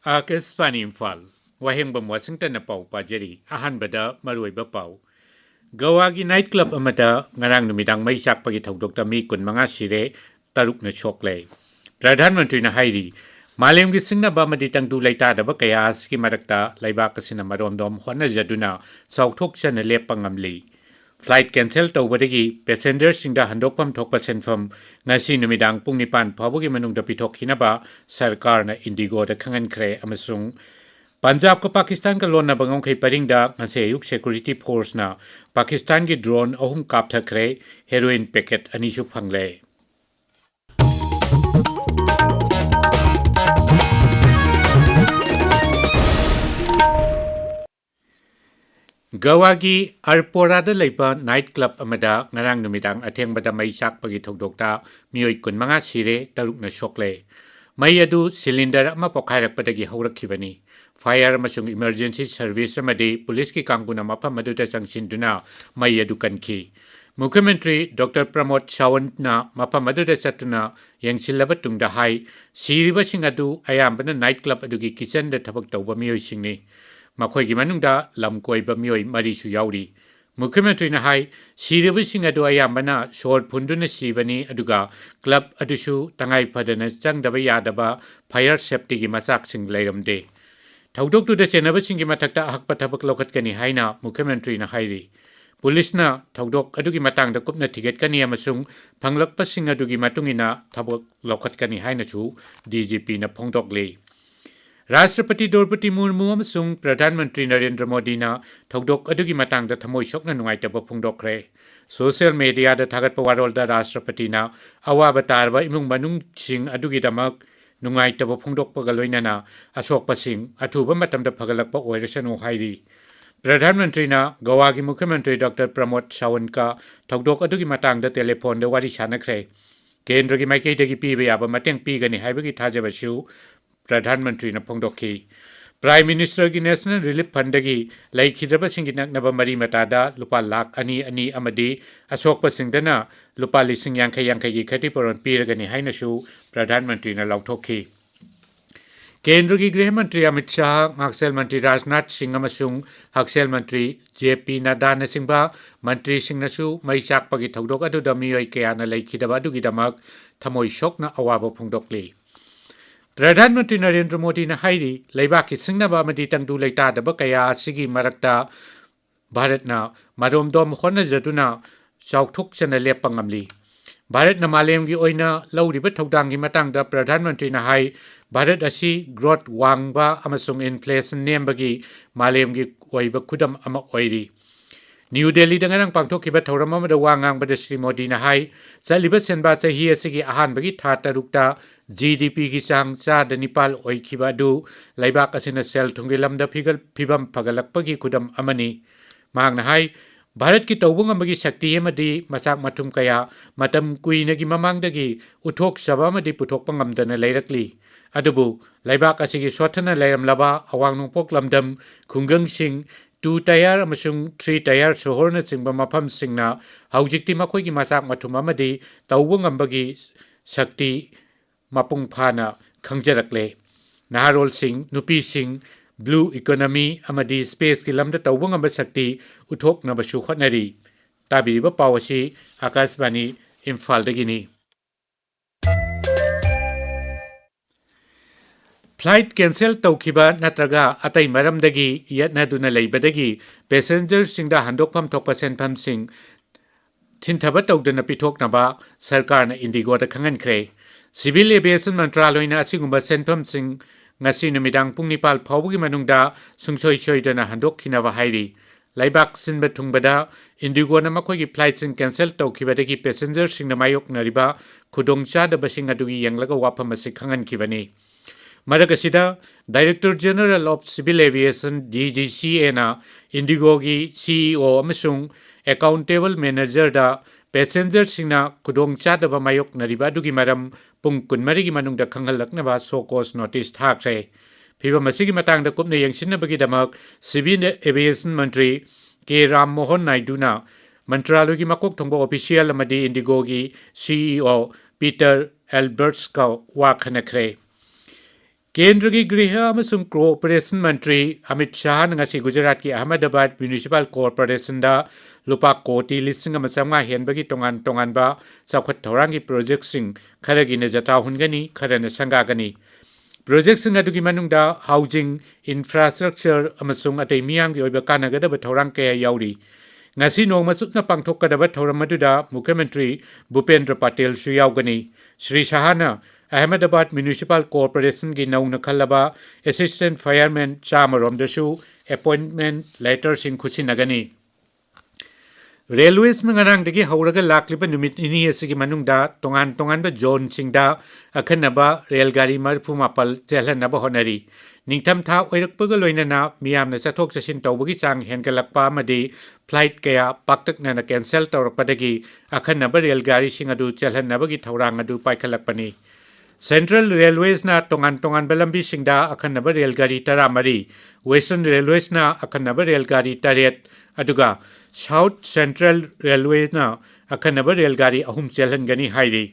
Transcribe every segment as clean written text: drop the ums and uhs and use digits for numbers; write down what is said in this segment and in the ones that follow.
Akasvani Imphal, Wahengbam Washington na pau pajeri, ahanbada maruiba pau. Gawagi nightclub amada ngarang numidang may sakpagi tawdok mi kun mga sire taruk na chokle. Pradhan Mantri na hairi, Malim gising na ba maditang dulay tada ba kaya aski marakta layba kasi na maromdom hona jaduna sa uktok siya na lepang Flight cancel tawbadagi passenger singda handokpam thokpa senfam ngasi numidang pung nipan pabugi manung da pitok hinaba sarkar na Indigo da kangan kre amasung Punjab ko Pakistan ka lon na bangong kay paringda ngasi ayuk security force na Pakistan ki drone ahum kaptha kre heroin packet anishu phangle Gawagi Arporada Leipa nightclub amada ngarang numidang atheng bada mai sak pagi thokdokta mioi kun manga sire taruk na shokle mai adu cylinder ama pokhairak padagi haurakkhibani fire amasung emergency service amadi police ki kanguna mafam aduda changsinduna mai adu kanki Mukhyamantri Dr. Pramod Sawant na mafam aduda chatuna yangsilaba tungda hai siriba singadu ayambana nightclub adugi kitchen da thabak tawba mioi singni Makoy gimanungda lamkoy ba miyoy marisu yauri. Mukhyamantri na hai siriba sing adu ayambana short phunduna sibani aduga club adusu tangai phadana changdaba yadaba fire safety gi machak sing leiramde. Thaudok tu da chenaba sing gi mathakta hakpa thabak lokat kani haina Mukhyamantri na hairi. Police na thaudok adugi matangda kupna ticket kani amasung phanglakpa sing adugi matungina thabak lokat kani haina chu DGP na phongdok le. Rashtrapati Draupadi Murmu amasung Pradhan Mantri Narendra Modi na thokdok adugi matang da thamoi shokna nungaitaba phongdokre social media da thagatpa warol da Rashtrapati na awaba tarba imung manung sing adugi damak nungaitaba phongdokpa galoinana asokpa sing athuba matamda phagalakpa oirasanu hairi Pradhan Mantri na Gawagi Mukhyamantri Dr. Pramod Sawant ka thokdok adugi matang da telephone da wari sanakre Kendra gi maikei dagi piba yaba mateng pigani haibagi thajaba shu Pradhan Mantri na phongdokhi Prime Minister ki National Relief Fund dagi laikhidaba singi naknaba mari matada lupa lakh ani amadi asokpa singdana lupa lising yankhay gi khatipuran piragani haina shu Pradhan Mantri na lauthokhi Kendra ki Grih Mantri Amit Shah Haksel Mantri Rajnath Singh amasung Haksel Mantri JP Nadda na singba Mantri Singh na shu mai sakpagi thodok adu da miyoi kaya na laikhidaba adugi damak thamoi shok na awaba phongdokli Pradhan Mantri Narendra Modi na hairi laibaki singnaba amadi tangdu leitadaba kaya asigi marakta Bharat na maromdom hona jaduna chauthok chana lepangamli Bharat na malemgi oina lauriba thodanggi matangda Pradhan Mantri na hai Bharat asi growth wangba amasung inflation nembagi malemgi oiba khudam ama oiri New Delhi da ngarang pangthokkiba thoram amada wangang bada Sri Modi na hai chaliba senba chahi asigi ahanbagi tha tarukta GDP ki chang cha da nipal oikhiba du laibak asina sel thungilamda phibam phagalakpagi khudam amani mangna hai Bharat ki tawbung amagi shakti amadi masak mathum kaya matam kuinagi mamangdagi uthok saba amadi puthok pangamdana leirakli adubu laibak asigi swathana leiramlaba awang nungpok lamdam khungang sing 2 tayar amasung 3 tayar sohorna chingba mafam singna haujikti makhoi gi masak mathum amadi tawbung ambagi shakti Mapung Phana Khangjarakle Naharol Singh Nupi Singh Blue Economy Amadi Space ki lamda tawbung amba sakti uthok na basu khotnari tabiriba pawasi Akasvani Imphal dagini Flight cancel tawkhiba natraga atai maramdagi yatna duna leibadagi passengers singda handokpham thokpa senpham sing thinthaba tawdana pithoknaba sarkar na Indigo da khangan kre Civil Aviation Mantraloy na asigumba senpham sing ngasi numidang pung nipal phawbugi manungda sungsoi soidana handok khinawa hairi laibak sinba thungbada Indigo na makhoi gi flight sing cancel tawkhibadagi passenger sing na mayok nariba khudongcha da basing adugi yanglaga wafam asi khangan kibani Maragasida Director General of Civil Aviation DGCA na Indigo gi CEO amasung accountable manager da passenger singna kudong chadaba mayok nariba dugi maram pung kunmarigi manungda khanghalaknaba so cause notice thakre phiba masigi matangda kupna yangsinnabagi damak Civil Aviation Mantri K Ram Mohan Naidu na Mantralogi makok thongba official amadi Indigo gi CEO Peter Alberts ka wa khanakre केंद्र की गृह अमसुंग cooperation मंत्री Amit Shah ngasi Gujarat की Ahmedabad municipal corporation दा लुपा कोटी लिसिंग अमचंगा हेनबगी तोंगान तोंगानबा चौखट थौरांगी project सिंग खरगी ने जता हुनगनी खरन संगागनी प्रोजेक्ट सिंग अदुगी मनुंगदा हाउसिंग इंफ्रास्ट्रक्चर अमसुंग अतै मियाम की ओइबा कानगदब थौरांग कया याउरी ngasi nongma chupna pangthokkadaba thoram aduda mukhyamantri Bhupendra Patel su yaugani Shri Shahana Ahmedabad Municipal Corporation gi nauna khallaba assistant fireman chamarom dasu appointment letter sing khusinagani Railways na ngarang dagi hauraga lakliba numit ini asigi manungda tongan ba zone singda akhanaba railgari marfu mapal chelhanaba honari ningtham tha oirakpaga loinana miyamna chathok chasin tawbagi chang hengalakpa amadi flight kaya paktakna na cancel tawrakpadagi akhanaba railgari sing adu chelhanabagi thorang adu paikhalakpani Central Railways na tongan balambi singda akhanaba railgari taramari Western Railways na akhanaba railgari taret aduga South Central Railway na akhanaba railgari ahum chelhangani hairi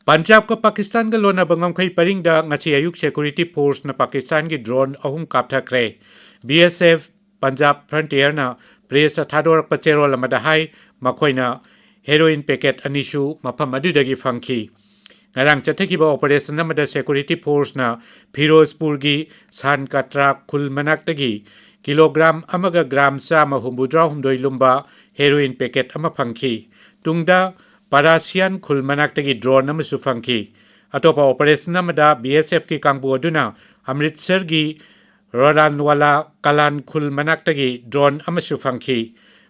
Punjab ka Pakistan ga lona bangam khai paring da ngachi ayuk security force na Pakistan gi drone ahum kaptha kre BSF Punjab Frontier na press thador pachero lamada hai makhoina heroin packet anishu mafam adudagi fangki ngarang chathaki ba operation namada security force na Firozpur gi San Katra khul manaktagi kilogram amaga gram chama humbudra humdoi lumba heroin packet ama fangki tungda Parasian khul manaktagi drone amasu fangki atopa operation namada BSF ki kangbu aduna Amritsar gi Roranwala Kalan khul manaktagi drone amasu fangki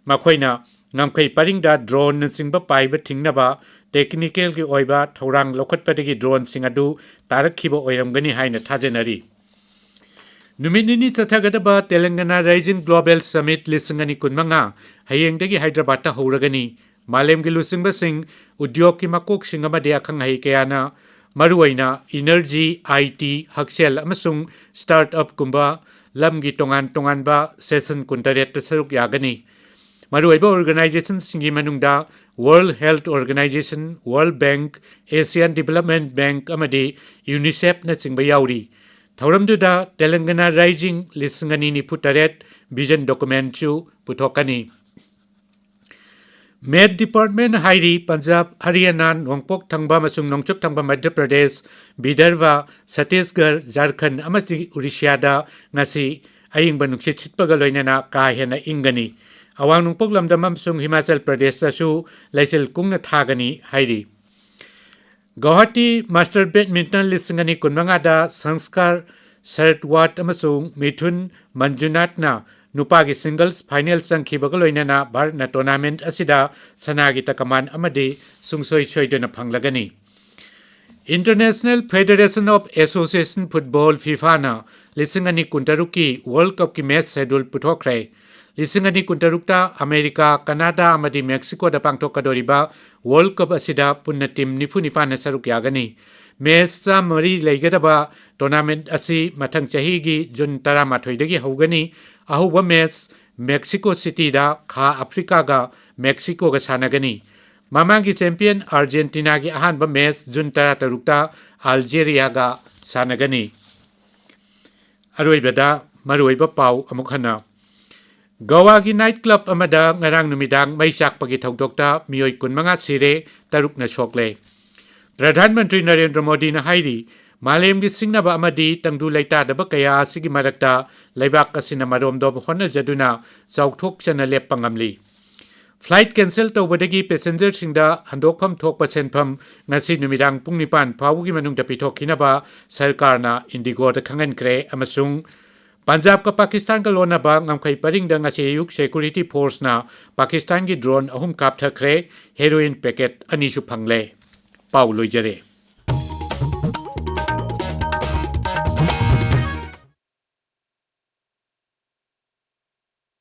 makhoina ngamkhai paringda drone singba paiba thingnaba technical gi oiba thorang lokhatpadagi drone singadu tarakhiba oiramgani haina thajenari Numinini chathagadaba Telangana Rising Global Summit lisingani kunmanga hayengdagi Hyderabad ta houragani Malem gi lusingba sing udyog ki makok sing amade akhang hai kayana maruaina energy IT haksel amasung startup kumba lam gi tongan ba session kuntaret saruk yagani maruaiba organization singi manungda World Health Organization World Bank Asian Development Bank amade UNICEF na singba yauri thauramduda Telangana Rising lisingani ni putaret vision document chu puthokani Med Department Hairi Punjab Haryana Nongpok Thangba Masung Nongchup Thangba Madhya Pradesh Bidharva Chhattisgarh Jharkhand amati Odisha da ngasi ayingba nungsit chitpaga loinana ka hena ingani awang nongpok lamdam amsung Himachal Pradesh dasu laisel kungna thagani hairi Guwahati Master Badminton lisingani kunmanga da Sanskar Saratwat amasung Mithun Manjunath na Nupagi singles final sangkhibaga loinana Bharatna tournament asida sanagi takaman amadi sungsoi choidona phanglagani International Federation of Association Football FIFA na lisingani kuntaruki World Cup ki match schedule puthokre lisingani kuntarukta America Canada amadi Mexico da pangthokadoriba World Cup asida punna team nifunifa na saruk yagani match mari leigadaba tournament asi mathang chahi gi June 13 dagi hogani ahuba match Mexico City da Kha Africa ga Mexico ga sanagani mamangi champion Argentina gi ahanba match June 13 ta Algeria ga sanagani aroibada maroiba pau amukhana Goa gi night club amada ngarang numidang mai sakpagi thaudokta mioi kunmanga sire tarukna sokle Pradhan Mantri Narendra Modi na hairi Malem gi singnaba amadi tangdu laita daba kaya asigi marakta laibak asina maromdom honna jaduna chauthok chana leppangamli Flight cancel tawbadagi passenger singda handokpham thokpa senpham ngasi numidang pung 9 phawugi manungda pithokinaba sarkarna Indigo da khangan kre amasung Punjab ka Pakistan ka lona ba ngamkhai paringda ngasi yuk security force na Pakistan gi drone ahum kaptha kre heroin packet ani su phangle Paulo Jare